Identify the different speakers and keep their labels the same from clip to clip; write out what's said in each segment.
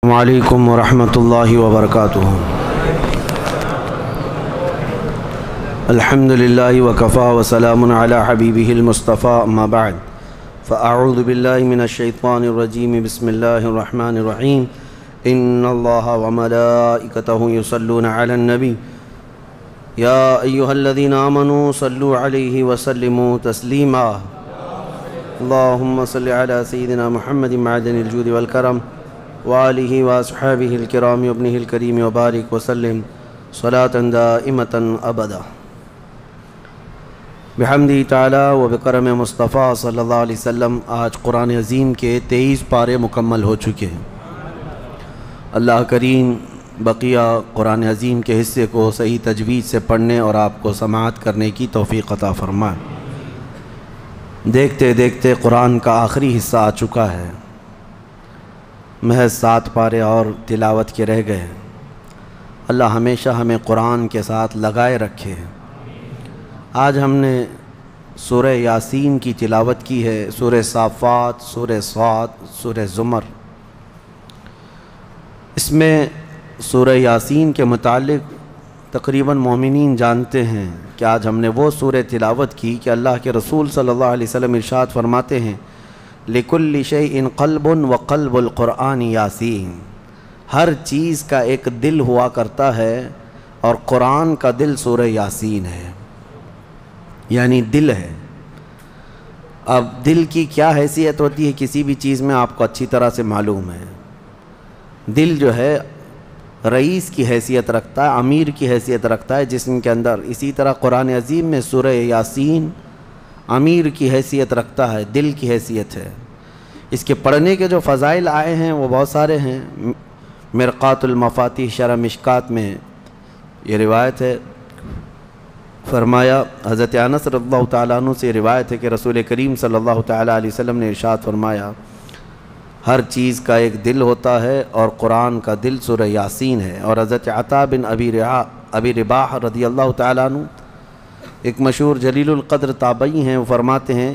Speaker 1: وعلیکم ورحمۃ اللہ وبرکاتہ۔ الحمد للہ وکفا وسلام علی حبیبہ المصطفیٰ، اما بعد فاعوذ باللہ من الشیطان الرجیم، بسم اللہ الرحمن الرحیم۔ ان اللہ وملائکتہ یصلون علی النبی یا ایہا الذین آمنوا صلوا علیہ وسلموا تسلیما۔ اللہم صل علی سیدنا محمد معدن الجود والکرم وآلہ واصحابہ الکرام وابنہ الکریم وبارک وسلم صلاة دائمة ابدا۔ بحمدہ تعالی و بکرم مصطفیٰ صلی اللہ علیہ وسلم آج قرآن عظیم کے 23 پارے مکمل ہو چکے ہیں۔ اللہ کریم بقیہ قرآن عظیم کے حصے کو صحیح تجوید سے پڑھنے اور آپ کو سماعت کرنے کی توفیق عطا فرمائے۔ دیکھتے دیکھتے قرآن کا آخری حصہ آ چکا ہے، محض 7 پارے اور تلاوت کے رہ گئے۔ اللہ ہمیشہ ہمیں قرآن کے ساتھ لگائے رکھے۔ آج ہم نے سورہ یاسین کی تلاوت کی ہے، سورہ صافات، سورہ صاد، سورہ زمر۔ اس میں سورہ یاسین کے متعلق تقریباً مومنین جانتے ہیں کہ آج ہم نے وہ سورہ تلاوت کی کہ اللہ کے رسول صلی اللہ علیہ وسلم ارشاد فرماتے ہیں لِكُلِّ شَيْءٍ قَلْبٌ وَقَلْبُ الْقُرْآنِ یاسین۔ ہر چیز کا ایک دل ہوا کرتا ہے اور قرآن کا دل سورہ یاسین ہے، یعنی دل ہے۔ اب دل کی کیا حیثیت ہوتی ہے کسی بھی چیز میں آپ کو اچھی طرح سے معلوم ہے۔ دل جو ہے رئیس کی حیثیت رکھتا ہے، امیر کی حیثیت رکھتا ہے جسم کے اندر۔ اسی طرح قرآن عظیم میں سورہ یاسین امیر کی حیثیت رکھتا ہے، دل کی حیثیت ہے۔ اس کے پڑھنے کے جو فضائل آئے ہیں وہ بہت سارے ہیں۔ مرقات المفاتیح شرح مشکات میں یہ روایت ہے، فرمایا حضرت انس رضی اللہ تعالیٰ عنہ سے روایت ہے کہ رسول کریم صلی اللہ تعالیٰ علیہ وسلم نے ارشاد فرمایا ہر چیز کا ایک دل ہوتا ہے اور قرآن کا دل سورہ یاسین ہے۔ اور حضرت عطا بن ابی رباح رضی اللہ تعالیٰ عنہ ایک مشہور جلیل القدر تابعی ہیں، وہ فرماتے ہیں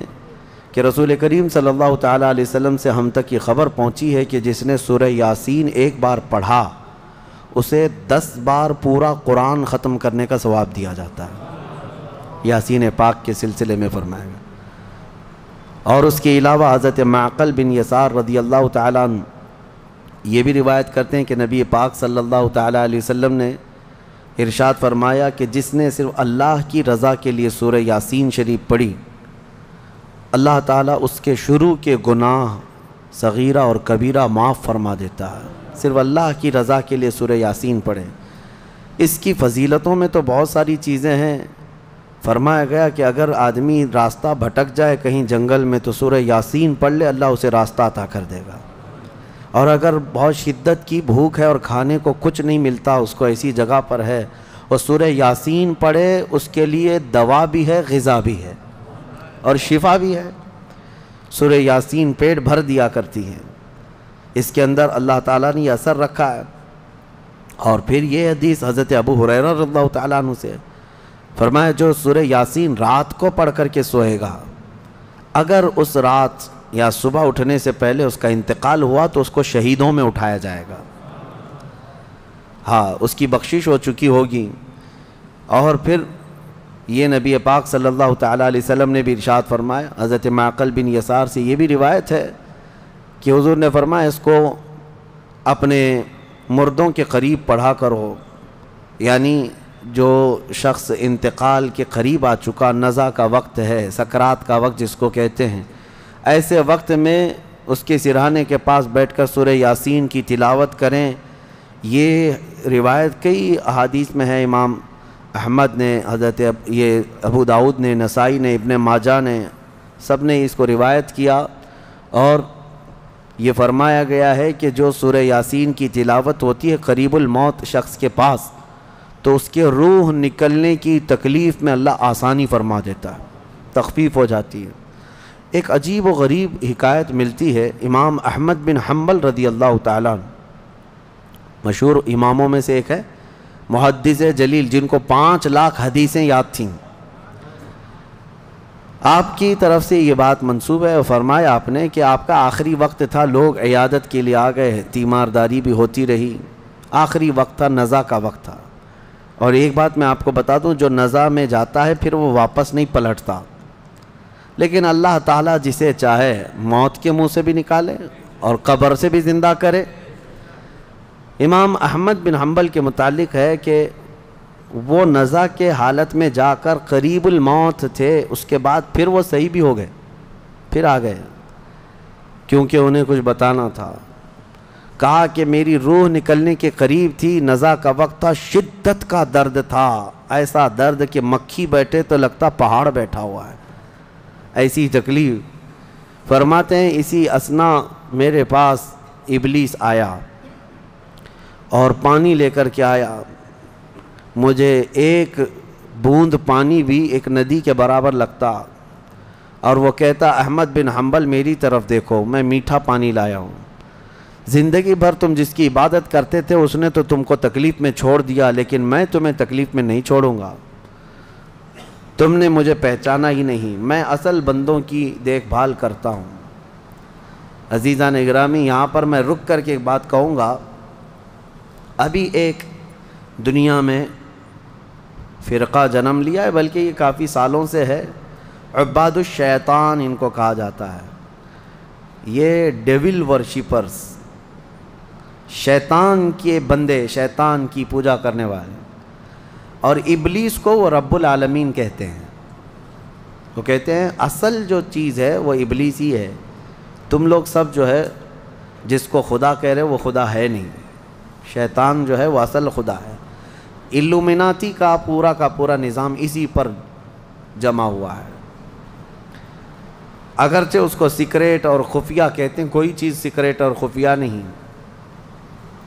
Speaker 1: کہ رسول کریم صلی اللہ تعالیٰ علیہ وسلم سے ہم تک یہ خبر پہنچی ہے کہ جس نے سورہ یاسین ایک بار پڑھا اسے 10 بار پورا قرآن ختم کرنے کا ثواب دیا جاتا ہے، یاسین پاک کے سلسلے میں فرمایا گیا۔ اور اس کے علاوہ حضرت معقل بن یسار رضی اللہ تعالیٰ عنہ یہ بھی روایت کرتے ہیں کہ نبی پاک صلی اللہ تعالیٰ علیہ وسلم نے ارشاد فرمایا کہ جس نے صرف اللہ کی رضا کے لیے سورہ یاسین شریف پڑھی، اللہ تعالیٰ اس کے شروع کے گناہ صغیرہ اور کبیرہ معاف فرما دیتا ہے۔ صرف اللہ کی رضا کے لیے سورہ یاسین پڑھیں۔ اس کی فضیلتوں میں تو بہت ساری چیزیں ہیں۔ فرمایا گیا کہ اگر آدمی راستہ بھٹک جائے کہیں جنگل میں تو سورہ یاسین پڑھ لے، اللہ اسے راستہ عطا کر دے گا۔ اور اگر بہت شدت کی بھوک ہے اور کھانے کو کچھ نہیں ملتا، اس کو ایسی جگہ پر ہے اور سورہ یاسین پڑھے، اس کے لیے دوا بھی ہے، غذا بھی ہے اور شفا بھی ہے۔ سورہ یاسین پیٹ بھر دیا کرتی ہے، اس کے اندر اللہ تعالیٰ نے یہ اثر رکھا ہے۔ اور پھر یہ حدیث حضرت ابو ہریرہ رضی اللہ تعالیٰ عنہ سے فرمایا جو سورہ یاسین رات کو پڑھ کر کے سوئے گا، اگر اس رات یا صبح اٹھنے سے پہلے اس کا انتقال ہوا تو اس کو شہیدوں میں اٹھایا جائے گا، ہاں اس کی بخشش ہو چکی ہوگی۔ اور پھر یہ نبی پاک صلی اللہ تعالیٰ علیہ وسلم نے بھی ارشاد فرمایا، حضرت معقل بن یسار سے یہ بھی روایت ہے کہ حضور نے فرمایا اس کو اپنے مردوں کے قریب پڑھا کرو، یعنی جو شخص انتقال کے قریب آ چکا، نزع کا وقت ہے، سکرات کا وقت جس کو کہتے ہیں، ایسے وقت میں اس کے سرہانے کے پاس بیٹھ کر سورہ یاسین کی تلاوت کریں۔ یہ روایت کئی احادیث میں ہے، امام احمد نے، حضرت یہ ابو داؤد نے، نسائی نے، ابن ماجہ نے، سب نے اس کو روایت کیا۔ اور یہ فرمایا گیا ہے کہ جو سورہ یاسین کی تلاوت ہوتی ہے قریب الموت شخص کے پاس، تو اس کے روح نکلنے کی تکلیف میں اللہ آسانی فرما دیتا ہے، تخفیف ہو جاتی ہے۔ ایک عجیب و غریب حکایت ملتی ہے، امام احمد بن حنبل رضی اللہ تعالیٰ عنہ مشہور اماموں میں سے ایک ہے، محدث جلیل جن کو 5 لاکھ حدیثیں یاد تھیں۔ آپ کی طرف سے یہ بات منسوب ہے، اور فرمایا آپ نے کہ آپ کا آخری وقت تھا، لوگ عیادت کے لیے آ گئے، تیمارداری بھی ہوتی رہی، آخری وقت تھا، نزا کا وقت تھا۔ اور ایک بات میں آپ کو بتا دوں، جو نزا میں جاتا ہے پھر وہ واپس نہیں پلٹتا، لیکن اللہ تعالیٰ جسے چاہے موت کے منہ سے بھی نکالے اور قبر سے بھی زندہ کرے۔ امام احمد بن حنبل کے متعلق ہے کہ وہ نزا کے حالت میں جا کر قریب الموت تھے، اس کے بعد پھر وہ صحیح بھی ہو گئے، پھر آ گئے، کیونکہ انہیں کچھ بتانا تھا۔ کہا کہ میری روح نکلنے کے قریب تھی، نزا کا وقت تھا، شدت کا درد تھا، ایسا درد کہ مکھی بیٹھے تو لگتا پہاڑ بیٹھا ہوا ہے، ایسی تکلیف۔ فرماتے ہیں اسی اثنا میرے پاس ابلیس آیا اور پانی لے کر کے آیا، مجھے ایک بوند پانی بھی ایک ندی کے برابر لگتا، اور وہ کہتا احمد بن حنبل میری طرف دیکھو، میں میٹھا پانی لایا ہوں، زندگی بھر تم جس کی عبادت کرتے تھے اس نے تو تم کو تکلیف میں چھوڑ دیا، لیکن میں تمہیں تکلیف میں نہیں چھوڑوں گا، تم نے مجھے پہچانا ہی نہیں، میں اصل بندوں کی دیکھ بھال کرتا ہوں۔ عزیزان اکرامی، یہاں پر میں رک کر کے ایک بات کہوں گا، ابھی ایک دنیا میں فرقہ جنم لیا ہے، بلکہ یہ کافی سالوں سے ہے، عباد الشیطان ان کو کہا جاتا ہے، یہ ڈیول ورشپرز، شیطان کے بندے، شیطان کی پوجا کرنے والے، اور ابلیس کو وہ رب العالمین کہتے ہیں۔ وہ کہتے ہیں اصل جو چیز ہے وہ ابلیس ہی ہے، تم لوگ سب جو ہے جس کو خدا کہہ رہے وہ خدا ہے نہیں، شیطان جو ہے وہ اصل خدا ہے۔ الومناتی کا پورا نظام اسی پر جمع ہوا ہے، اگرچہ اس کو سیکریٹ اور خفیہ کہتے ہیں، کوئی چیز سیکریٹ اور خفیہ نہیں،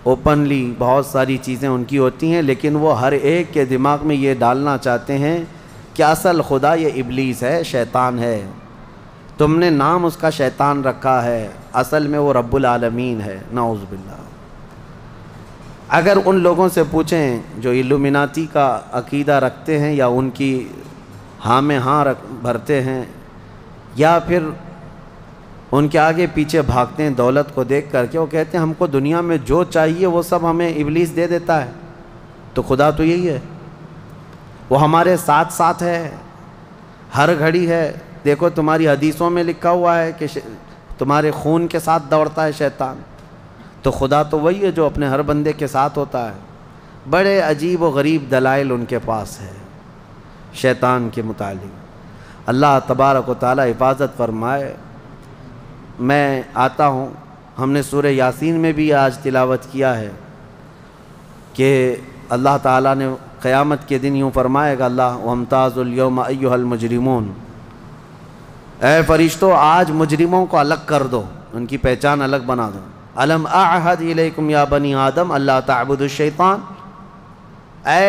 Speaker 1: اوپنلی بہت ساری چیزیں ان کی ہوتی ہیں، لیکن وہ ہر ایک کے دماغ میں یہ ڈالنا چاہتے ہیں کہ اصل خدا یہ ابلیس ہے، شیطان ہے، تم نے نام اس کا شیطان رکھا ہے، اصل میں وہ رب العالمین ہے، نعوذ باللہ۔ اگر ان لوگوں سے پوچھیں جو الومناتی کا عقیدہ رکھتے ہیں یا ان کی ہاں میں ہاں بھرتے ہیں، یا پھر ان کے آگے پیچھے بھاگتے ہیں دولت کو دیکھ کر کے، وہ کہتے ہیں ہم کو دنیا میں جو چاہیے وہ سب ہمیں ابلیس دے دیتا ہے، تو خدا تو یہی ہے، وہ ہمارے ساتھ ساتھ ہے، ہر گھڑی ہے، دیکھو تمہاری حدیثوں میں لکھا ہوا ہے کہ تمہارے خون کے ساتھ دوڑتا ہے شیطان، تو خدا تو وہی ہے جو اپنے ہر بندے کے ساتھ ہوتا ہے۔ بڑے عجیب و غریب دلائل ان کے پاس ہے شیطان کے متعلق، اللہ تبارک و تعالی حفاظت فرمائے۔ میں آتا ہوں، ہم نے سورہ یاسین میں بھی آج تلاوت کیا ہے کہ اللہ تعالیٰ نے قیامت کے دن یوں فرمائے گا اللہ وَامْتَازُوا الْيَوْمَ أَيُّهَا الْمُجْرِمُونَ، اے فرشتوں آج مجرموں کو الگ کر دو، ان کی پہچان الگ بنا دو۔ الم اعہد الیکم یا بنی آدم اللہ تعبدوا الشیطان، اے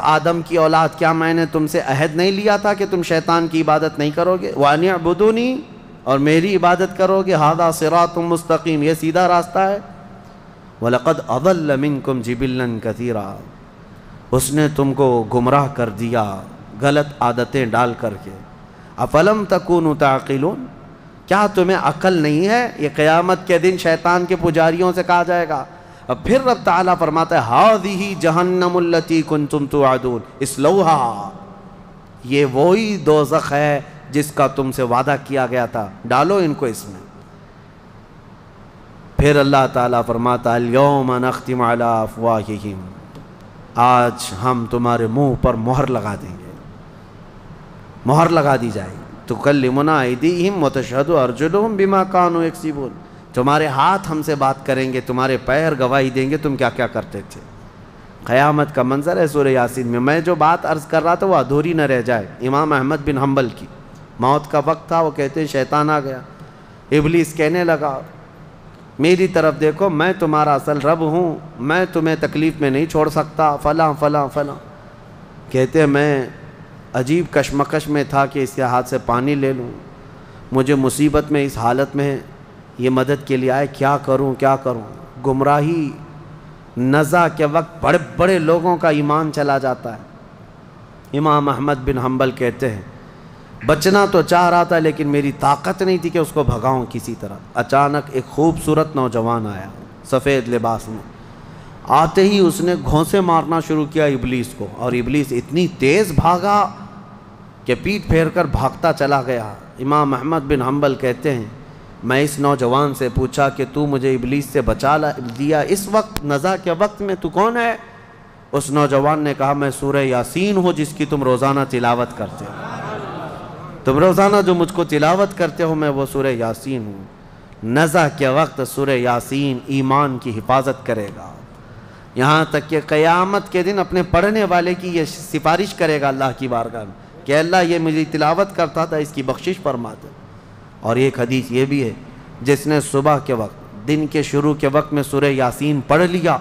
Speaker 1: آدم کی اولاد کیا میں نے تم سے عہد نہیں لیا تھا کہ تم شیطان کی عبادت نہیں کرو گے؟ وَأَنِ اعْبُدُونِي، اور میری عبادت کرو گے، ھذا صراط مستقیم، یہ سیدھا راستہ ہے۔ وَلَقَدْ أَضَلَّ مِنْكُمْ جِبِلًّا كَثِيرًا، اس نے تم کو گمراہ کر دیا غلط عادتیں ڈال کر کے۔ أَفَلَمْ تَكُونُوا تَعْقِلُونَ، کیا تمہیں عقل نہیں ہے؟ یہ قیامت کے دن شیطان کے پجاریوں سے کہا جائے گا۔ اب پھر رب تعالیٰ فرماتا ہے هَذِهِ جَهَنَّمُ الَّتِي كُنْتُمْ تُوعَدُونَ اصْلَوْهَا، یہ وہی دوزخ ہے جس کا تم سے وعدہ کیا گیا تھا، ڈالو ان کو اس میں۔ پھر اللہ تعالیٰ فرماتا ہے الْيَوْمَ نَخْتِمُ عَلَىٰ أَفْوَاهِهِمْ، آج ہم تمہارے منہ پر مہر لگا دیں گے، مہر لگا دی جائے گی۔ تُكَلِّمُنَا أَيْدِيهِمْ وَتَشْهَدُ أَرْجُلُهُمْ بِمَا كَانُوا يَكْسِبُونَ، تمہارے ہاتھ ہم سے بات کریں گے، تمہارے پیر گواہی دیں گے تم کیا کیا کرتے تھے۔ قیامت کا منظر ہے سورہ یاسین میں۔ میں جو بات عرض کر رہا تھا وہ ادھوری نہ رہ جائے۔ امام احمد بن حنبل کی موت کا وقت تھا، وہ کہتے ہیں شیطان آ گیا، ابلیس کہنے لگا میری طرف دیکھو، میں تمہارا اصل رب ہوں، میں تمہیں تکلیف میں نہیں چھوڑ سکتا، فلاں فلاں فلاں۔ کہتے ہیں میں عجیب کشمکش میں تھا کہ اس کے ہاتھ سے پانی لے لوں، مجھے مصیبت میں اس حالت میں یہ مدد کے لیے آئے، کیا کروں کیا کروں۔ گمراہی نزا کے وقت بڑے بڑے لوگوں کا ایمان چلا جاتا ہے۔ امام احمد بن حنبل کہتے ہیں بچنا تو چاہ رہا تھا لیکن میری طاقت نہیں تھی کہ اس کو بھگاؤں کسی طرح۔ اچانک ایک خوبصورت نوجوان آیا سفید لباس میں، آتے ہی اس نے گھونسے مارنا شروع کیا ابلیس کو، اور ابلیس اتنی تیز بھاگا کہ پیٹھ پھیر کر بھاگتا چلا گیا۔ امام احمد بن حنبل کہتے ہیں میں اس نوجوان سے پوچھا کہ تو مجھے ابلیس سے بچا دیا اس وقت نزع کے وقت میں، تو کون ہے؟ اس نوجوان نے کہا میں سورہ یاسین ہوں جس کی تم روزانہ تلاوت کرتے ہو، تم روزانہ جو مجھ کو تلاوت کرتے ہو میں وہ سورہ یاسین ہوں۔ نزع کے وقت سورہ یاسین ایمان کی حفاظت کرے گا، یہاں تک کہ قیامت کے دن اپنے پڑھنے والے کی یہ سفارش کرے گا اللہ کی بارگاہ میں کہ اللہ یہ مجھے تلاوت کرتا تھا، اس کی بخشش فرما دے۔ اور ایک حدیث یہ بھی ہے جس نے صبح کے وقت دن کے شروع کے وقت میں سورہ یاسین پڑھ لیا،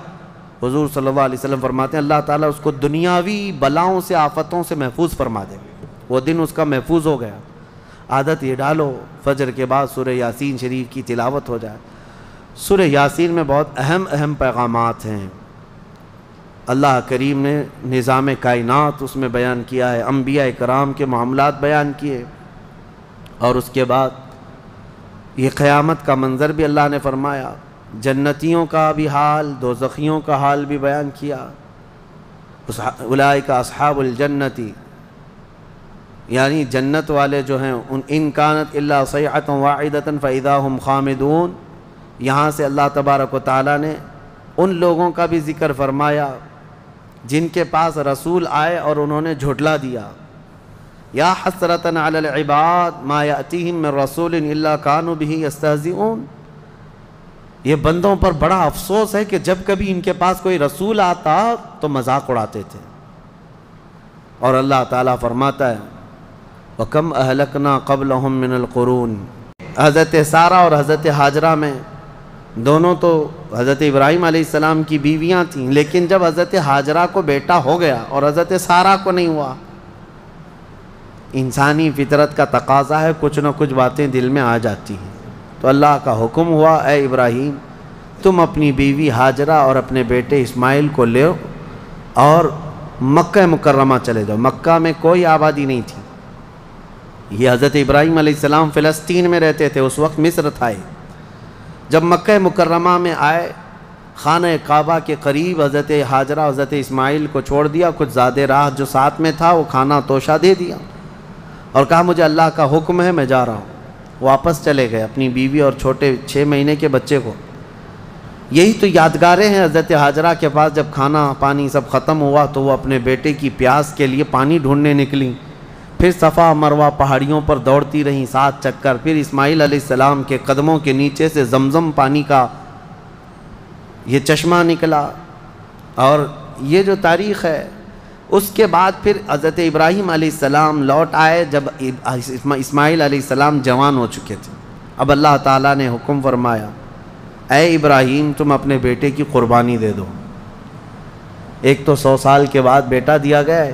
Speaker 1: حضور صلی اللہ علیہ وسلم فرماتے ہیں اللہ تعالیٰ اس کو دنیاوی بلاؤں سے آفتوں سے محفوظ فرما دے، وہ دن اس کا محفوظ ہو گیا۔ عادت یہ ڈالو فجر کے بعد سورہ یاسین شریف کی تلاوت ہو جائے۔ سورہ یاسین میں بہت اہم پیغامات ہیں، اللہ کریم نے نظام کائنات اس میں بیان کیا ہے، انبیاء کرام کے معاملات بیان کیے، اور اس کے بعد یہ قیامت کا منظر بھی اللہ نے فرمایا، جنتیوں کا بھی حال، دوزخیوں کا حال بھی بیان کیا۔ اولئک اصحاب الجنتی، یعنی جنت والے جو ہیں ان کانت الا صیحۃ واحدۃ فاذا هم خامدون، یہاں سے اللہ تبارک و تعالیٰ نے ان لوگوں کا بھی ذکر فرمایا جن کے پاس رسول آئے اور انہوں نے جھٹلا دیا۔ یا حسرۃ علی العباد ما یأتیہم من رسول الا کانوا بہ یستہزئون، یہ بندوں پر بڑا افسوس ہے کہ جب کبھی ان کے پاس کوئی رسول آتا تو مذاق اڑاتے تھے۔ اور اللہ تعالیٰ فرماتا ہے وَكَمْ أَهْلَكْنَا قَبْلَهُمْ مِنَ الْقُرُونِ، حضرت سارہ اور حضرت ہاجرہ میں دونوں تو حضرت ابراہیم علیہ السلام کی بیویاں تھیں، لیکن جب حضرت ہاجرہ کو بیٹا ہو گیا اور حضرت سارہ کو نہیں ہوا، انسانی فطرت کا تقاضا ہے کچھ نہ کچھ باتیں دل میں آ جاتی ہیں، تو اللہ کا حکم ہوا اے ابراہیم تم اپنی بیوی ہاجرہ اور اپنے بیٹے اسماعیل کو لے اور مکہ مکرمہ چلے جاؤ۔ مکہ میں کوئی آبادی نہیں تھی، یہ حضرت ابراہیم علیہ السلام فلسطین میں رہتے تھے، اس وقت مصر تھا۔ جب مکہ مکرمہ میں آئے، خانہ کعبہ کے قریب حضرت ہاجرہ حضرت اسماعیل کو چھوڑ دیا، کچھ زیادہ راہ جو ساتھ میں تھا وہ کھانا توشہ دے دیا اور کہا مجھے اللہ کا حکم ہے میں جا رہا ہوں۔ واپس چلے گئے اپنی بیوی اور چھوٹے 6 مہینے کے بچے کو۔ یہی تو یادگاریں ہیں حضرت ہاجرہ کے پاس، جب کھانا پانی سب ختم ہوا تو وہ اپنے بیٹے کی پیاس کے لیے پانی ڈھونڈنے نکلیں، پھر صفا مروہ پہاڑیوں پر دوڑتی رہیں 7 چکر، پھر اسماعیل علیہ السلام کے قدموں کے نیچے سے زمزم پانی کا یہ چشمہ نکلا، اور یہ جو تاریخ ہے۔ اس کے بعد پھر حضرت ابراہیم علیہ السلام لوٹ آئے جب اسماعیل علیہ السلام جوان ہو چکے تھے۔ اب اللہ تعالیٰ نے حکم فرمایا اے ابراہیم تم اپنے بیٹے کی قربانی دے دو۔ ایک تو 100 سال کے بعد بیٹا دیا گیا ہے،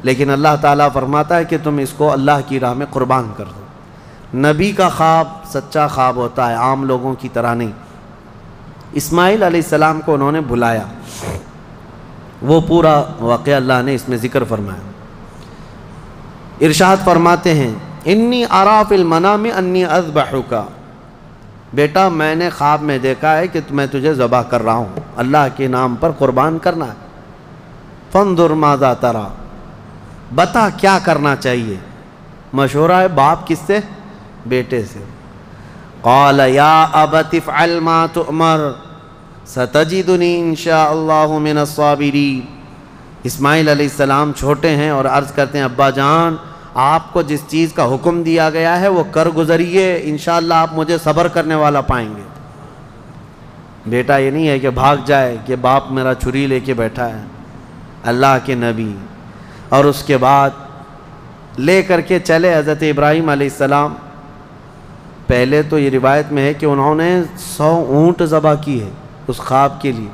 Speaker 1: لیکن اللہ تعالیٰ فرماتا ہے کہ تم اس کو اللہ کی راہ میں قربان کر دو۔ نبی کا خواب سچا خواب ہوتا ہے، عام لوگوں کی طرح نہیں۔ اسماعیل علیہ السلام کو انہوں نے بلایا، وہ پورا واقعہ اللہ نے اس میں ذکر فرمایا۔ ارشاد فرماتے ہیں انی ارا فی المنام انی اذبحک، بیٹا میں نے خواب میں دیکھا ہے کہ میں تجھے ذبح کر رہا ہوں، اللہ کے نام پر قربان کرنا ہے۔ فانظر ماذا تری، بتا کیا کرنا چاہیے۔ مشورہ ہے باپ کس سے؟ بیٹے سے۔ قال یا ابت افعل ما تؤمر ستجدنی انشاء اللہ من الصابرین۔ اسماعیل علیہ السلام چھوٹے ہیں اور عرض کرتے ہیں ابا جان آپ کو جس چیز کا حکم دیا گیا ہے وہ کر گزریے، انشاءاللہ آپ مجھے صبر کرنے والا پائیں گے۔ بیٹا یہ نہیں ہے کہ بھاگ جائے کہ باپ میرا چھری لے کے بیٹھا ہے، اللہ کے نبی۔ اور اس کے بعد لے کر کے چلے حضرت ابراہیم علیہ السلام۔ پہلے تو یہ روایت میں ہے کہ انہوں نے 100 اونٹ ذبح کی ہے اس خواب کے لیے،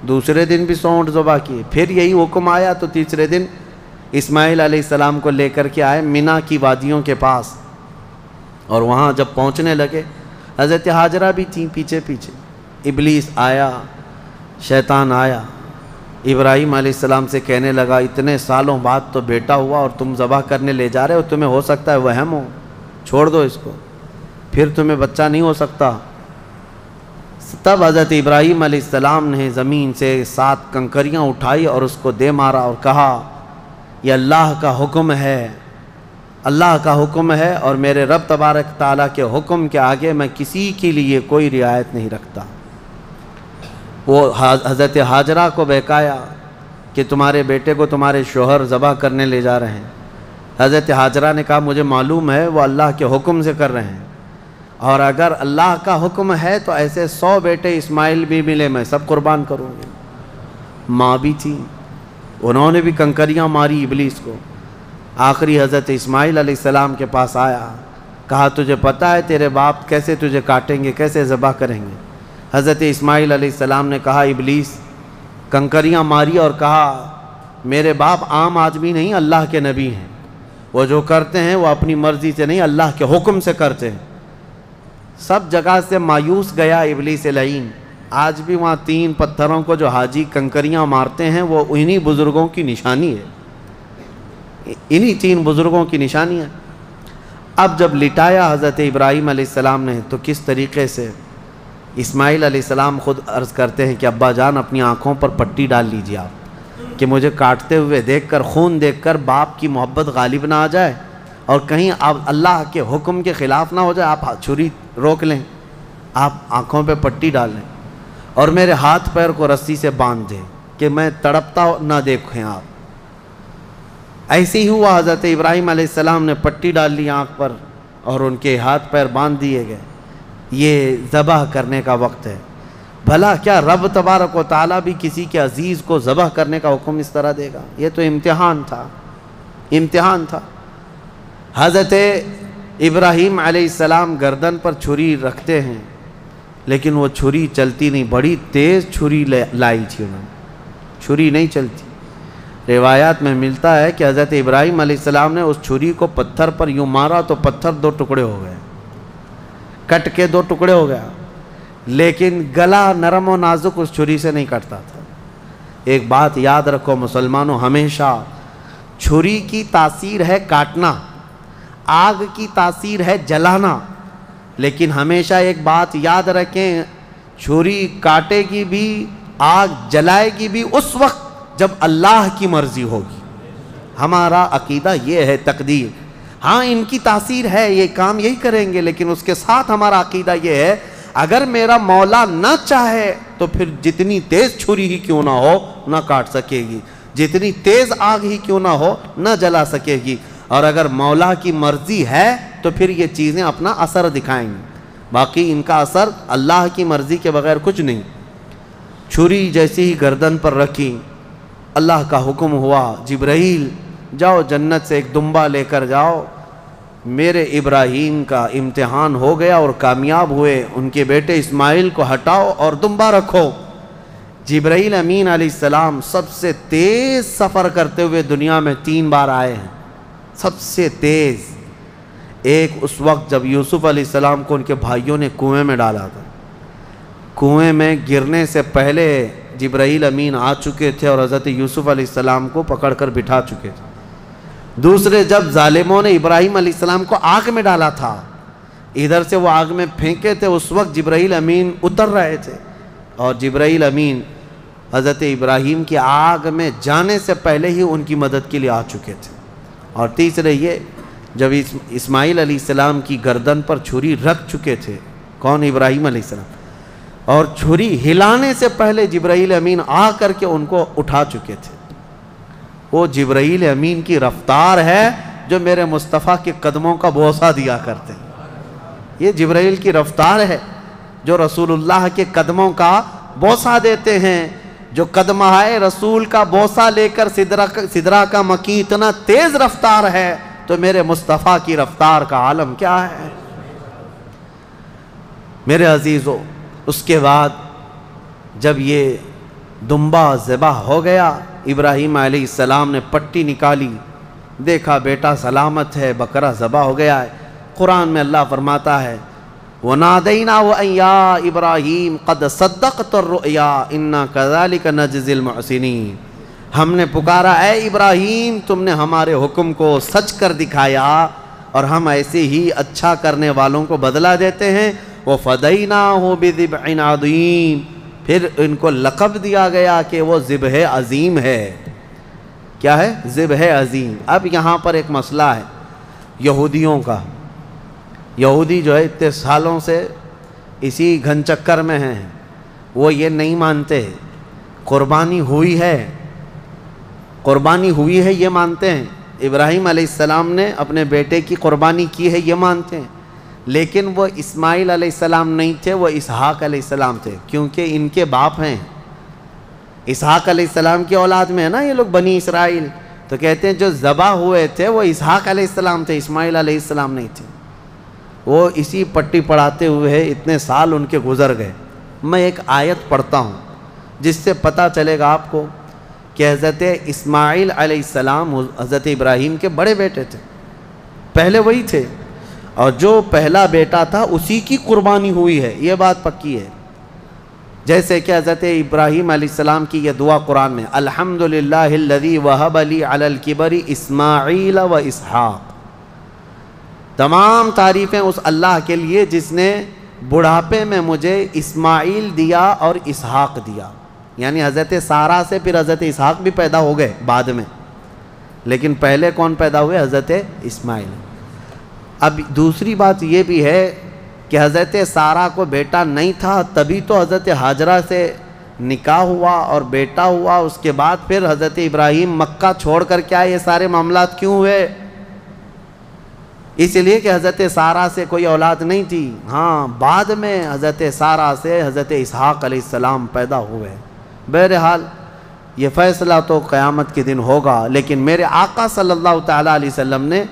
Speaker 1: دوسرے دن بھی 100 اونٹ ذبح کیے، پھر یہی حکم آیا تو تیسرے دن اسماعیل علیہ السلام کو لے کر کے آئے مینا کی وادیوں کے پاس، اور وہاں جب پہنچنے لگے حضرت ہاجرہ بھی تھیں پیچھے پیچھے۔ ابلیس آیا، شیطان آیا، ابراہیم علیہ السلام سے کہنے لگا اتنے سالوں بعد تو بیٹا ہوا اور تم ذبح کرنے لے جا رہے ہو، تمہیں ہو سکتا ہے وہم ہو، چھوڑ دو اس کو، پھر تمہیں بچہ نہیں ہو سکتا۔ تب حضرت ابراہیم علیہ السلام نے زمین سے 7 کنکریاں اٹھائی اور اس کو دے مارا اور کہا یہ اللہ کا حکم ہے، اللہ کا حکم ہے، اور میرے رب تبارک تعالیٰ کے حکم کے آگے میں کسی کے لیے کوئی رعایت نہیں رکھتا۔ وہ حضرت ہاجرہ کو بہکایا کہ تمہارے بیٹے کو تمہارے شوہر ذبح کرنے لے جا رہے ہیں۔ حضرت ہاجرہ نے کہا مجھے معلوم ہے وہ اللہ کے حکم سے کر رہے ہیں، اور اگر اللہ کا حکم ہے تو ایسے 100 بیٹے اسماعیل بھی ملے میں سب قربان کروں گی۔ ماں بھی تھی، انہوں نے بھی کنکریاں ماری ابلیس کو۔ آخری حضرت اسماعیل علیہ السلام کے پاس آیا، کہا تجھے پتہ ہے تیرے باپ کیسے تجھے کاٹیں گے، کیسے ذبح کریں گے؟ حضرت اسماعیل علیہ السلام نے کہا ابلیس، کنکریاں ماری اور کہا میرے باپ عام آدمی نہیں، اللہ کے نبی ہیں، وہ جو کرتے ہیں وہ اپنی مرضی سے نہیں اللہ کے حکم سے کرتے ہیں۔ سب جگہ سے مایوس گیا ابلیس لعین۔ آج بھی وہاں 3 پتھروں کو جو حاجی کنکریاں مارتے ہیں وہ انہی بزرگوں کی نشانی ہے، انہی 3 بزرگوں کی نشانی ہے۔ اب جب لٹایا حضرت ابراہیم علیہ السلام نے تو کس طریقے سے اسماعیل علیہ السلام خود عرض کرتے ہیں کہ ابا جان اپنی آنکھوں پر پٹی ڈال لیجیے آپ، کہ مجھے کاٹتے ہوئے دیکھ کر، خون دیکھ کر باپ کی محبت غالب نہ آ جائے اور کہیں آپ اللہ کے حکم کے خلاف نہ ہو جائے، آپ چھری روک لیں، آپ آنکھوں پہ پٹی ڈال لیں اور میرے ہاتھ پیر کو رسی سے باندھ دیں کہ میں تڑپتا نہ دیکھیں آپ۔ ایسے ہی ہوا، حضرت ابراہیم علیہ السلام نے پٹی ڈال لی آنکھ پر اور ان کے ہاتھ پیر باندھ دیے گئے۔ یہ ذبح کرنے کا وقت ہے۔ بھلا کیا رب تبارک و تعالیٰ بھی کسی کے عزیز کو ذبح کرنے کا حکم اس طرح دے گا؟ یہ تو امتحان تھا، امتحان تھا۔ حضرت ابراہیم علیہ السلام گردن پر چھری رکھتے ہیں لیکن وہ چھری چلتی نہیں، بڑی تیز چھری لائی تھی انہوں نے، چھری نہیں چلتی۔ روایات میں ملتا ہے کہ حضرت ابراہیم علیہ السلام نے اس چھری کو پتھر پر یوں مارا تو پتھر 2 ٹکڑے ہو گئے، کٹ کے 2 ٹکڑے ہو گیا، لیکن گلا نرم و نازک اس چھری سے نہیں کٹتا تھا۔ ایک بات یاد رکھو مسلمانوں، ہمیشہ چھری کی تاثیر ہے کاٹنا، آگ کی تاثیر ہے جلانا، لیکن ہمیشہ ایک بات یاد رکھیں، چھری کاٹے گی بھی، آگ جلائے گی بھی اس وقت جب اللہ کی مرضی ہوگی۔ ہمارا عقیدہ یہ ہے، تقدیر، ہاں ان کی تاثیر ہے، یہ کام یہی کریں گے، لیکن اس کے ساتھ ہمارا عقیدہ یہ ہے اگر میرا مولا نہ چاہے تو پھر جتنی تیز چھری ہی کیوں نہ ہو نہ کاٹ سکے گی، جتنی تیز آگ ہی کیوں نہ ہو نہ جلا سکے گی، اور اگر مولا کی مرضی ہے تو پھر یہ چیزیں اپنا اثر دکھائیں گی، باقی ان کا اثر اللہ کی مرضی کے بغیر کچھ نہیں۔ چھری جیسی ہی گردن پر رکھی، اللہ کا حکم ہوا جبرائیل جاؤ جنت سے ایک دمبا لے کر جاؤ، میرے ابراہیم کا امتحان ہو گیا اور کامیاب ہوئے، ان کے بیٹے اسماعیل کو ہٹاؤ اور دمبا رکھو۔ جبرائیل امین علیہ السلام سب سے تیز سفر کرتے ہوئے دنیا میں 3 بار آئے ہیں، سب سے تیز۔ ایک اس وقت جب یوسف علیہ السلام کو ان کے بھائیوں نے کنویں میں ڈالا تھا، کنویں میں گرنے سے پہلے جبرائیل امین آ چکے تھے اور حضرت یوسف علیہ السلام کو پکڑ کر بٹھا چکے تھے۔ دوسرے جب ظالموں نے ابراہیم علیہ السلام کو آگ میں ڈالا تھا، ادھر سے وہ آگ میں پھینکے تھے، اس وقت جبرائیل امین اتر رہے تھے اور جبرائیل امین حضرت ابراہیم کی آگ میں جانے سے پہلے ہی ان کی مدد کے لیے آ چکے تھے۔ اور تیسرے یہ جب اسماعیل علیہ السلام کی گردن پر چھری رکھ چکے تھے، کون؟ ابراہیم علیہ السلام، اور چھری ہلانے سے پہلے جبرائیل امین آ کر کے ان کو اٹھا چکے تھے۔ وہ جبرائیل امین کی رفتار ہے جو میرے مصطفیٰ کے قدموں کا بوسہ دیا کرتے ہیں۔ یہ جبرائیل کی رفتار ہے جو رسول اللہ کے قدموں کا بوسہ دیتے ہیں، جو قدمہائے رسول کا بوسہ لے کر سدرہ کا مکی اتنا تیز رفتار ہے تو میرے مصطفیٰ کی رفتار کا عالم کیا ہے؟ میرے عزیزو، اس کے بعد جب یہ دمبا ذبح ہو گیا، ابراہیم علیہ السلام نے پٹی نکالی، دیکھا بیٹا سلامت ہے، بکرا ذبح ہو گیا ہے۔ قرآن میں اللہ فرماتا ہے وَنَادَيْنَاهُ أَن يَا إِبْرَاهِيمُ قَدْ صَدَّقْتَ الرُّؤْيَا إِنَّا كَذَلِكَ نَجْزِي الْمُحْسِنِينَ، ہم نے پکارا اے ابراہیم تم نے ہمارے حکم کو سچ کر دکھایا اور ہم ایسے ہی اچھا کرنے والوں کو بدلہ دیتے ہیں۔ وَفَدَيْنَاهُ بِذِبْحٍ عَظِيمٍ، پھر ان کو لقب دیا گیا کہ وہ ذبح عظیم ہے۔ کیا ہے؟ ذبح عظیم۔ اب یہاں پر ایک مسئلہ ہے یہودیوں کا۔ یہودی جو ہے اتنے سالوں سے اسی گھن چکر میں ہیں، وہ یہ نہیں مانتے قربانی ہوئی ہے، قربانی ہوئی ہے یہ مانتے ہیں، ابراہیم علیہ السلام نے اپنے بیٹے کی قربانی کی ہے یہ مانتے ہیں، لیکن وہ اسماعیل علیہ السلام نہیں تھے، وہ اسحاق علیہ السلام تھے، کیونکہ ان کے باپ ہیں اسحاق علیہ السلام کی اولاد میں ہے نا یہ لوگ بنی اسرائیل، تو کہتے ہیں جو ذبح ہوئے تھے وہ اسحاق علیہ السلام تھے، اسماعیل علیہ السلام نہیں تھے۔ وہ اسی پٹی پڑھاتے ہوئے اتنے سال ان کے گزر گئے۔ میں ایک آیت پڑھتا ہوں جس سے پتہ چلے گا آپ کو کہ حضرت اسماعیل علیہ السلام حضرت ابراہیم کے بڑے بیٹے تھے، پہلے وہی تھے، اور جو پہلا بیٹا تھا اسی کی قربانی ہوئی ہے، یہ بات پکی ہے۔ جیسے کہ حضرت ابراہیم علیہ السلام کی یہ دعا قرآن میں الحمدللہ الذی وہب لی علی الکبر اسماعیل و اسحاق، تمام تعریفیں اس اللہ کے لیے جس نے بڑھاپے میں مجھے اسماعیل دیا اور اسحاق دیا، یعنی حضرت سارہ سے پھر حضرت اسحاق بھی پیدا ہو گئے بعد میں، لیکن پہلے کون پیدا ہوئے؟ حضرت اسماعیل۔ اب دوسری بات یہ بھی ہے کہ حضرت سارہ کو بیٹا نہیں تھا، تبھی تو حضرت ہاجرہ سے نکاح ہوا اور بیٹا ہوا، اس کے بعد پھر حضرت ابراہیم مکہ چھوڑ کر کے آئے۔ یہ سارے معاملات کیوں ہوئے؟ اس لیے کہ حضرت سارہ سے کوئی اولاد نہیں تھی، ہاں بعد میں حضرت سارہ سے حضرت اسحاق علیہ السلام پیدا ہوئے۔ بہرحال یہ فیصلہ تو قیامت کے دن ہوگا، لیکن میرے آقا صلی اللہ تعالیٰ علیہ وسلم نے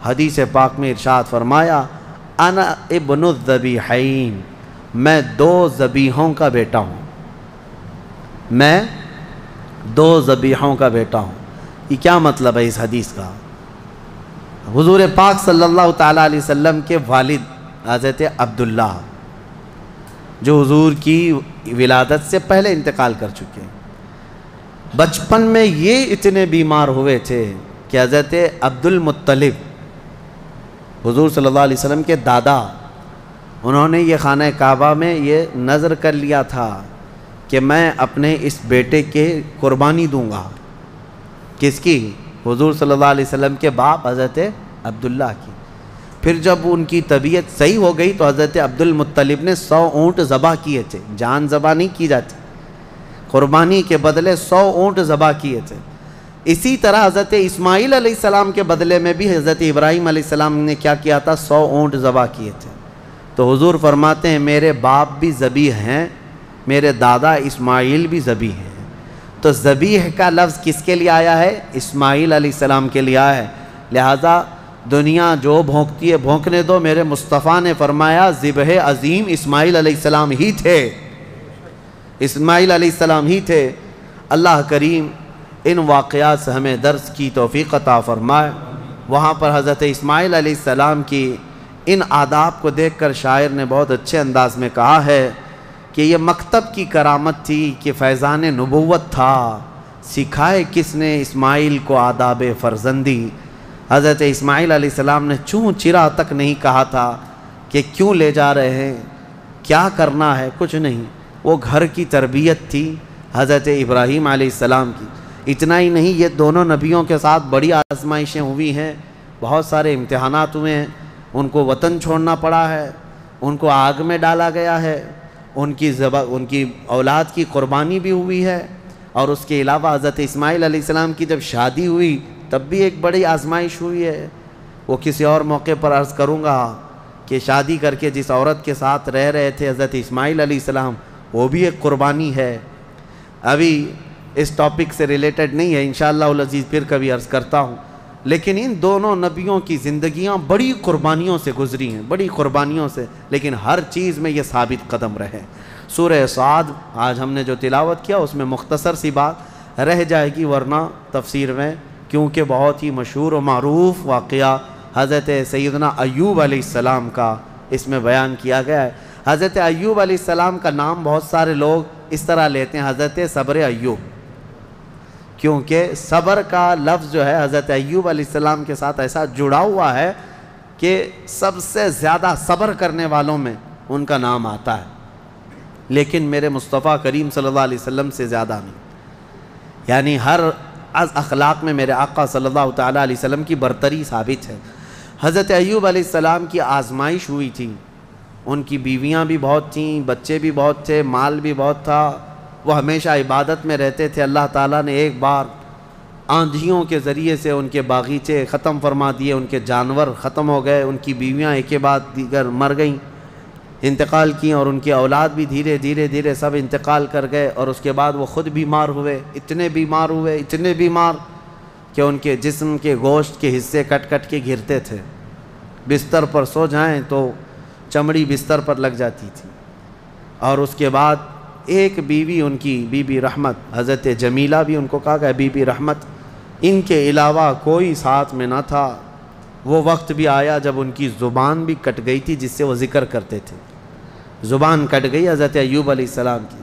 Speaker 1: حدیث پاک میں ارشاد فرمایا انا ابن الذبیحین، میں دو ذبیحوں کا بیٹا ہوں، میں دو ذبیحوں کا بیٹا ہوں۔ یہ کیا مطلب ہے اس حدیث کا؟ حضور پاک صلی اللہ تعالیٰ علیہ وسلم کے والد حضرت عبداللہ جو حضور کی ولادت سے پہلے انتقال کر چکے ہیں، بچپن میں یہ اتنے بیمار ہوئے تھے کہ حضرت عبد المطلب حضور صلی اللہ علیہ وسلم کے دادا، انہوں نے یہ خانہ کعبہ میں یہ نذر کر لیا تھا کہ میں اپنے اس بیٹے کے قربانی دوں گا۔ کس کی؟ حضور صلی اللہ علیہ وسلم کے باپ حضرت عبداللہ کی۔ پھر جب ان کی طبیعت صحیح ہو گئی تو حضرت عبد المطلب نے 100 اونٹ ذبح کیے تھے، جان ذبح نہیں کی جاتی، قربانی کے بدلے 100 اونٹ ذبح کیے تھے۔ اسی طرح حضرت اسماعیل علیہ السلام کے بدلے میں بھی حضرت ابراہیم علیہ السلام نے کیا کیا تھا؟ 100 اونٹ ذبح کیے تھے۔ تو حضور فرماتے ہیں میرے باپ بھی ذبیح ہیں، میرے دادا اسماعیل بھی ذبیح ہیں۔ تو ذبیح کا لفظ کس کے لیے آیا ہے؟ اسماعیل علیہ السلام کے لیے آیا ہے۔ لہٰذا دنیا جو بھونکتی ہے بھونکنے دو، میرے مصطفیٰ نے فرمایا ذبح عظیم اسماعیل علیہ السلام ہی تھے، اسماعیل علیہ السلام ہی تھے۔ اللہ کریم ان واقعات سے ہمیں درس کی توفیق عطا فرمائے۔ وہاں پر حضرت اسماعیل علیہ السلام کی ان آداب کو دیکھ کر شاعر نے بہت اچھے انداز میں کہا ہے کہ یہ مکتب کی کرامت تھی کہ فیضان نبوت تھا، سکھائے کس نے اسماعیل کو آداب فرزندی۔ حضرت اسماعیل علیہ السلام نے چوں چرا تک نہیں کہا تھا کہ کیوں لے جا رہے ہیں، کیا کرنا ہے، کچھ نہیں، وہ گھر کی تربیت تھی حضرت ابراہیم علیہ السلام کی۔ اتنا ہی نہیں، یہ دونوں نبیوں کے ساتھ بڑی آزمائشیں ہوئی ہیں، بہت سارے امتحانات ہوئے ہیں، ان کو وطن چھوڑنا پڑا ہے، ان کو آگ میں ڈالا گیا ہے، ان کی اولاد کی قربانی بھی ہوئی ہے، اور اس کے علاوہ حضرت اسماعیل علیہ السلام کی جب شادی ہوئی تب بھی ایک بڑی آزمائش ہوئی ہے۔ وہ کسی اور موقع پر عرض کروں گا کہ شادی کر کے جس عورت کے ساتھ رہ رہے تھے حضرت اسماعیل علیہ السلام، وہ بھی ایک قربانی ہے۔ ابھی اس ٹاپک سے ریلیٹڈ نہیں ہے، انشاءاللہ العزیز پھر کبھی عرض کرتا ہوں، لیکن ان دونوں نبیوں کی زندگیاں بڑی قربانیوں سے گزری ہیں، بڑی قربانیوں سے، لیکن ہر چیز میں یہ ثابت قدم رہے۔ سورہ صاد آج ہم نے جو تلاوت کیا اس میں مختصر سی بات رہ جائے گی ورنہ تفسیر میں، کیونکہ بہت ہی مشہور و معروف واقعہ حضرت سیدنا ایوب علیہ السلام کا اس میں بیان کیا گیا ہے۔ حضرت ایوب علیہ السلام کا نام بہت سارے لوگ اس طرح لیتے ہیں، حضرت صبر ایوب، کیونکہ صبر کا لفظ جو ہے حضرت ایوب علیہ السلام کے ساتھ ایسا جڑا ہوا ہے کہ سب سے زیادہ صبر کرنے والوں میں ان کا نام آتا ہے، لیکن میرے مصطفیٰ کریم صلی اللہ علیہ وسلم سے زیادہ نہیں، یعنی ہر از اخلاق میں میرے آقا صلی اللہ تعالیٰ علیہ وسلم کی برتری ثابت ہے۔ حضرت ایوب علیہ السلام کی آزمائش ہوئی تھی، ان کی بیویاں بھی بہت تھیں، بچے بھی بہت تھے، مال بھی بہت تھا، وہ ہمیشہ عبادت میں رہتے تھے۔ اللہ تعالیٰ نے ایک بار آندھیوں کے ذریعے سے ان کے باغیچے ختم فرما دیے، ان کے جانور ختم ہو گئے، ان کی بیویاں ایک کے بعد دیگر مر گئیں، انتقال کیں، اور ان کی اولاد بھی دھیرے دھیرے سب انتقال کر گئے، اور اس کے بعد وہ خود بیمار ہوئے، اتنے بیمار کہ ان کے جسم کے گوشت کے حصے کٹ کے گرتے تھے، بستر پر سو جائیں تو چمڑی بستر پر لگ جاتی تھی۔ اور اس کے بعد ایک بیوی، ان کی بی بی رحمت، حضرت جمیلہ بھی ان کو کہا گیا بی بی رحمت، ان کے علاوہ کوئی ساتھ میں نہ تھا۔ وہ وقت بھی آیا جب ان کی زبان بھی کٹ گئی تھی جس سے وہ ذکر کرتے تھے، زبان کٹ گئی حضرت ایوب علیہ السلام کی۔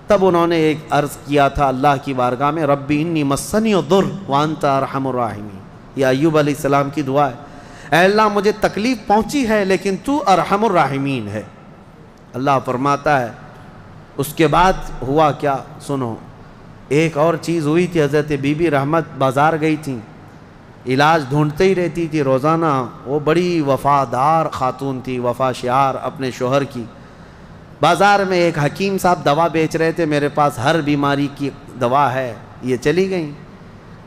Speaker 1: تب انہوں نے ایک عرض کیا تھا اللہ کی بارگاہ میں، ربی انی مسنی الضر وانت ارحم الراحمین، یہ ایوب علیہ السلام کی دعا ہے، اے اللہ مجھے تکلیف پہنچی ہے لیکن تو ارحم الراحمین ہے۔ اللہ فرماتا ہے اس کے بعد ہوا کیا سنو، ایک اور چیز ہوئی تھی، حضرت بی بی رحمت بازار گئی تھیں، علاج ڈھونڈتے ہی رہتی تھی روزانہ، وہ بڑی وفادار خاتون تھی، وفا شعار اپنے شوہر کی۔ بازار میں ایک حکیم صاحب دوا بیچ رہے تھے، میرے پاس ہر بیماری کی دوا ہے، یہ چلی گئیں،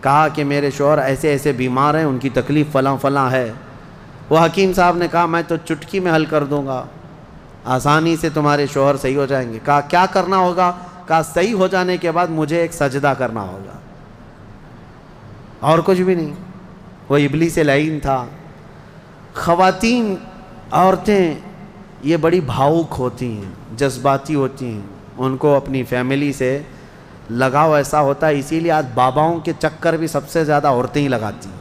Speaker 1: کہا کہ میرے شوہر ایسے ایسے بیمار ہیں، ان کی تکلیف فلاں ہے۔ وہ حکیم صاحب نے کہا میں تو چٹکی میں حل کر دوں گا، آسانی سے تمہارے شوہر صحیح ہو جائیں گے۔ کہا کیا کرنا ہوگا؟ کہا صحیح ہو جانے کے بعد مجھے ایک سجدہ کرنا ہوگا، اور کچھ بھی نہیں۔ وہ ابلیس لعین تھا۔ خواتین، عورتیں یہ بڑی بھاؤک ہوتی ہیں، جذباتی ہوتی ہیں، ان کو اپنی فیملی سے لگاؤ ایسا ہوتا ہے، اسی لیے آج باباؤں کے چکر بھی سب سے زیادہ عورتیں ہی لگاتی ہیں۔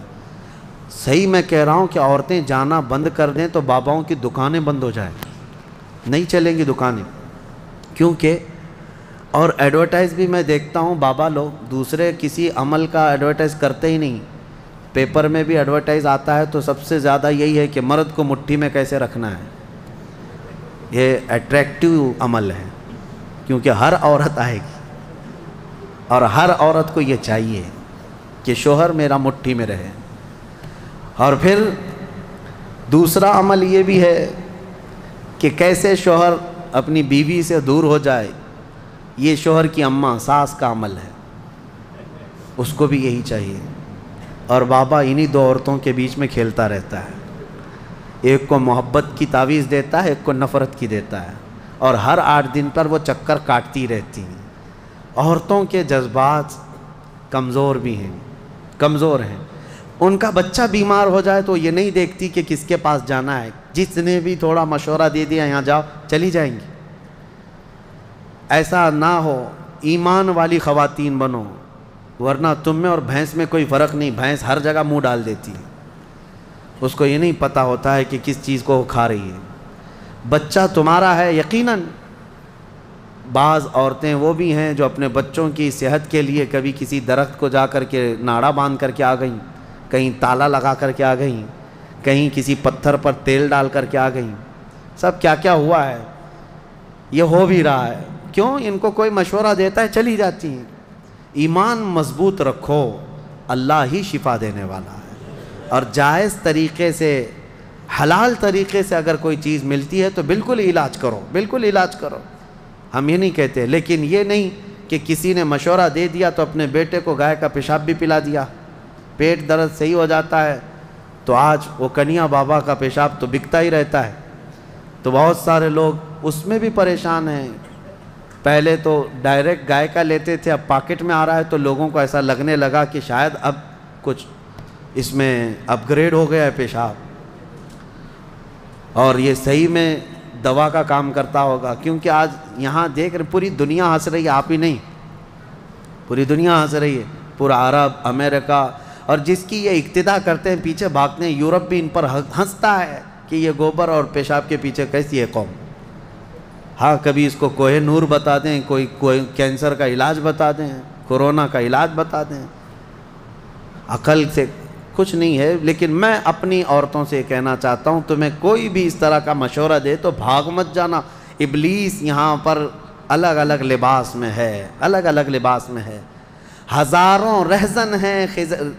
Speaker 1: صحیح میں کہہ رہا ہوں کہ عورتیں جانا بند کر دیں تو باباؤں کی دکانیں بند ہو جائیں، نہیں چلیں گی دکانیں، کیونکہ اور ایڈورٹائز بھی میں دیکھتا ہوں، بابا لوگ دوسرے کسی عمل کا ایڈورٹائز کرتے ہی نہیں، پیپر میں بھی ایڈورٹائز آتا ہے تو سب سے زیادہ یہی ہے کہ مرد کو مٹھی میں کیسے رکھنا ہے، یہ اٹریکٹیو عمل ہے، کیونکہ ہر عورت آئے گی اور ہر عورت کو یہ چاہیے کہ شوہر میرا مٹھی میں رہے۔ اور پھر دوسرا عمل یہ بھی ہے کہ کیسے شوہر اپنی بیوی سے دور ہو جائے، یہ شوہر کی اماں ساس کا عمل ہے، اس کو بھی یہی چاہیے۔ اور بابا انہی دو عورتوں کے بیچ میں کھیلتا رہتا ہے، ایک کو محبت کی تعویذ دیتا ہے، ایک کو نفرت کی دیتا ہے، اور ہر 8 دن پر وہ چکر کاٹتی رہتی ہیں۔ عورتوں کے جذبات کمزور بھی ہیں، کمزور ہیں، ان کا بچہ بیمار ہو جائے تو یہ نہیں دیکھتی کہ کس کے پاس جانا ہے، جس نے بھی تھوڑا مشورہ دے دیا یہاں جاؤ چلی جائیں گی۔ ایسا نہ ہو، ایمان والی خواتین بنو، ورنہ تم میں اور بھینس میں کوئی فرق نہیں، بھینس ہر جگہ منہ ڈال دیتی ہے، اس کو یہ نہیں پتہ ہوتا ہے کہ کس چیز کو وہ کھا رہی ہے۔ بچہ تمہارا ہے یقیناً۔ بعض عورتیں وہ بھی ہیں جو اپنے بچوں کی صحت کے لیے کبھی کسی درخت کو جا کر کے ناڑا باندھ کر کے آ گئیں، کہیں تالا لگا کر کے آ گئیں، کہیں کسی پتھر پر تیل ڈال کر کے آ گئیں، سب کیا کیا ہوا ہے، یہ ہو بھی رہا ہے۔ کیوں؟ ان کو کوئی مشورہ دیتا ہے چلی جاتی ہیں۔ ایمان مضبوط رکھو، اللہ ہی شفا دینے والا ہے، اور جائز طریقے سے، حلال طریقے سے اگر کوئی چیز ملتی ہے تو بالکل علاج کرو، بالکل علاج کرو، ہم یہ نہیں کہتے، لیکن یہ نہیں کہ کسی نے مشورہ دے دیا تو اپنے بیٹے کو گائے کا پیشاب بھی پلا دیا، پیٹ درد صحیح ہو جاتا ہے تو آج وہ کنیا بابا کا پیشاب تو بکتا ہی رہتا ہے، تو بہت سارے لوگ اس میں بھی پریشان ہیں۔ پہلے تو ڈائریکٹ گائے کا لیتے تھے، اب پاکٹ میں آ رہا ہے تو لوگوں کو ایسا لگنے لگا کہ شاید اب کچھ اس میں اپ گریڈ ہو گیا ہے پیشاب، اور یہ صحیح میں دوا کا کام کرتا ہوگا، کیونکہ آج یہاں دیکھ رہے پوری دنیا ہنس رہی ہے، آپ ہی نہیں، پوری دنیا ہنس رہی ہے، پورا عرب، امریکہ، اور جس کی یہ اقتدا کرتے ہیں پیچھے بھاگتے ہیں، یورپ بھی ان پر ہنستا ہے کہ یہ گوبر اور پیشاب کے پیچھے کیسی ہے قوم. ہاں کبھی اس کو کوہ نور بتا دیں, کوئی کینسر کا علاج بتا دیں, کورونا کا علاج بتا دیں. عقل سے کچھ نہیں ہے. لیکن میں اپنی عورتوں سے کہنا چاہتا ہوں, تمہیں کوئی بھی اس طرح کا مشورہ دے تو بھاگ مت جانا. ابلیس یہاں پر الگ الگ لباس میں ہے, الگ الگ لباس میں ہے. ہزاروں رہزن ہیں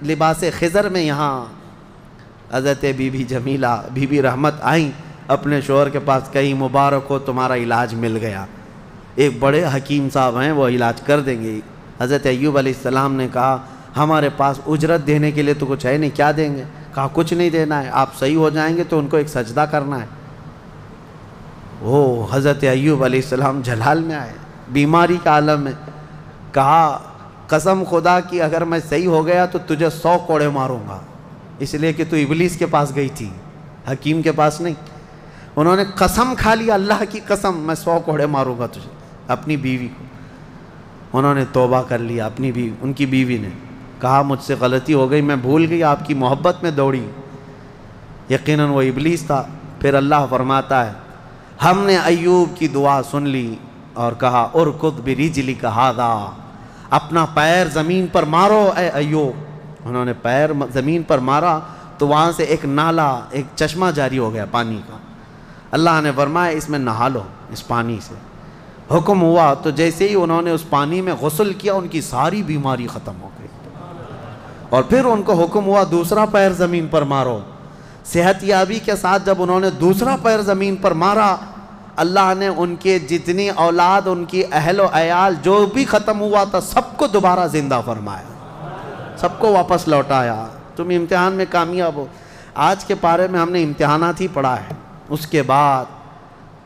Speaker 1: لباس خضر میں. یہاں حضرت بی بی جمیلہ بی بی رحمت آئیں اپنے شوہر کے پاس, کہیں مبارک ہو تمہارا علاج مل گیا. ایک بڑے حکیم صاحب ہیں, وہ علاج کر دیں گے. حضرت ایوب علیہ السلام نے کہا ہمارے پاس اجرت دینے کے لیے تو کچھ ہے نہیں, کیا دیں گے؟ کہا کچھ نہیں دینا ہے, آپ صحیح ہو جائیں گے تو ان کو ایک سجدہ کرنا ہے. وہ حضرت ایوب علیہ السلام جلال میں آئے, بیماری کا عالم میں. کہا قسم خدا کی اگر میں صحیح ہو گیا تو تجھے 100 کوڑے ماروں گا, اس لیے کہ تو ابلیس کے پاس گئی تھی, حکیم کے پاس نہیں. انہوں نے قسم کھا لیا, اللہ کی قسم میں 100 کوڑے ماروں گا تجھے. اپنی بیوی کو انہوں نے توبہ کر لیا. اپنی بیوی, ان کی بیوی نے کہا مجھ سے غلطی ہو گئی, میں بھول گئی, آپ کی محبت میں دوڑی. یقیناً وہ ابلیس تھا. پھر اللہ فرماتا ہے ہم نے ایوب کی دعا سن لی اور کہا ارکض برجلک ھذا, اپنا پیر زمین پر مارو اے ایوب. انہوں نے پیر زمین پر مارا تو وہاں سے ایک نالا, ایک چشمہ جاری ہو گیا پانی کا. اللہ نے فرمایا اس میں نہا لو, اس پانی سے. حکم ہوا تو جیسے ہی انہوں نے اس پانی میں غسل کیا ان کی ساری بیماری ختم ہو گئی. اور پھر ان کو حکم ہوا دوسرا پیر زمین پر مارو. صحت یابی کے ساتھ جب انہوں نے دوسرا پیر زمین پر مارا, اللہ نے ان کے جتنی اولاد, ان کی اہل و عیال جو بھی ختم ہوا تھا سب کو دوبارہ زندہ فرمایا, سب کو واپس لوٹایا. تم امتحان میں کامیاب ہو. آج کے پارے میں ہم نے امتحانات ہی پڑھا ہے, اس کے بعد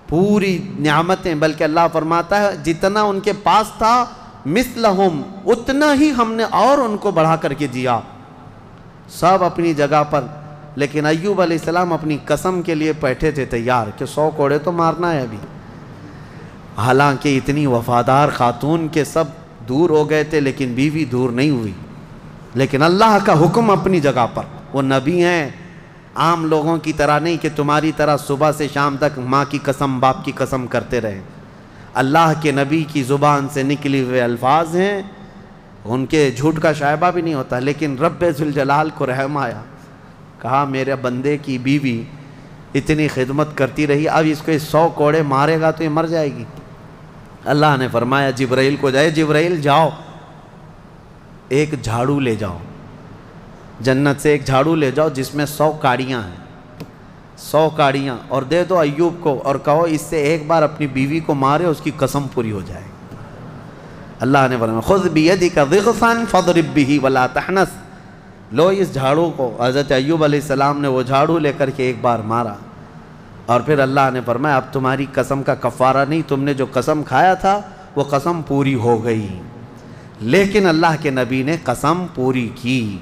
Speaker 1: پوری نعمتیں. بلکہ اللہ فرماتا ہے جتنا ان کے پاس تھا مثلہم, اتنا ہی ہم نے اور ان کو بڑھا کر کے دیا, سب اپنی جگہ پر. لیکن ایوب علیہ السلام اپنی قسم کے لیے بیٹھے تھے تیار کہ 100 کوڑے تو مارنا ہے ابھی. حالانکہ اتنی وفادار خاتون کے سب دور ہو گئے تھے لیکن بیوی دور نہیں ہوئی. لیکن اللہ کا حکم اپنی جگہ پر. وہ نبی ہیں, عام لوگوں کی طرح نہیں کہ تمہاری طرح صبح سے شام تک ماں کی قسم باپ کی قسم کرتے رہے. اللہ کے نبی کی زبان سے نکلی ہوئے الفاظ ہیں, ان کے جھوٹ کا شائبہ بھی نہیں ہوتا. لیکن رب ذوالجلال کو رحم آیا, کہا میرے بندے کی بیوی اتنی خدمت کرتی رہی, اب اس کو 100 کوڑے مارے گا تو یہ مر جائے گی. اللہ نے فرمایا جبرائیل کو جائے, جبرائیل جاؤ ایک جھاڑو لے جاؤ, جنت سے ایک جھاڑو لے جاؤ جس میں 100 کاڑیاں ہیں, 100 کاڑیاں, اور دے دو ایوب کو اور کہو اس سے ایک بار اپنی بیوی کو مارے, اس کی قسم پوری ہو جائے. اللہ نے فرمایا خذ بیدک ضغثا فاضرب به ولا تحنث, لو اس جھاڑو کو. حضرت ایوب علیہ السلام نے وہ جھاڑو لے کر کے ایک بار مارا. اور پھر اللہ نے فرمایا اب تمہاری قسم کا کفارہ نہیں, تم نے جو قسم کھایا تھا وہ قسم پوری ہو گئی. لیکن اللہ کے نبی نے قسم پوری کی.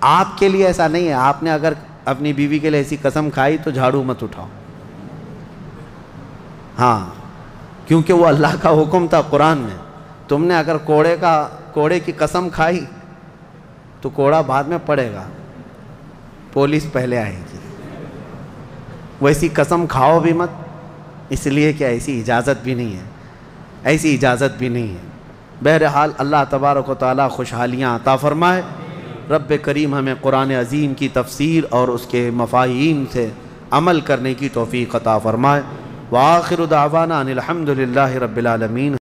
Speaker 1: آپ کے لیے ایسا نہیں ہے, آپ نے اگر اپنی بیوی کے لیے ایسی قسم کھائی تو جھاڑو مت اٹھاؤ. ہاں کیونکہ وہ اللہ کا حکم تھا قرآن میں. تم نے اگر کوڑے کی قسم کھائی تو کوڑا بعد میں پڑے گا, پولیس پہلے آئے گی. ویسی قسم کھاؤ بھی مت, اس لیے کہ ایسی اجازت بھی نہیں ہے, ایسی اجازت بھی نہیں ہے. بہرحال اللہ تبارک و تعالیٰ خوشحالیاں عطا فرمائے. رب کریم ہمیں قرآن عظیم کی تفسیر اور اس کے مفاہیم سے عمل کرنے کی توفیق عطا فرمائے. وآخر دعوانا ان الحمد للہ رب العالمین.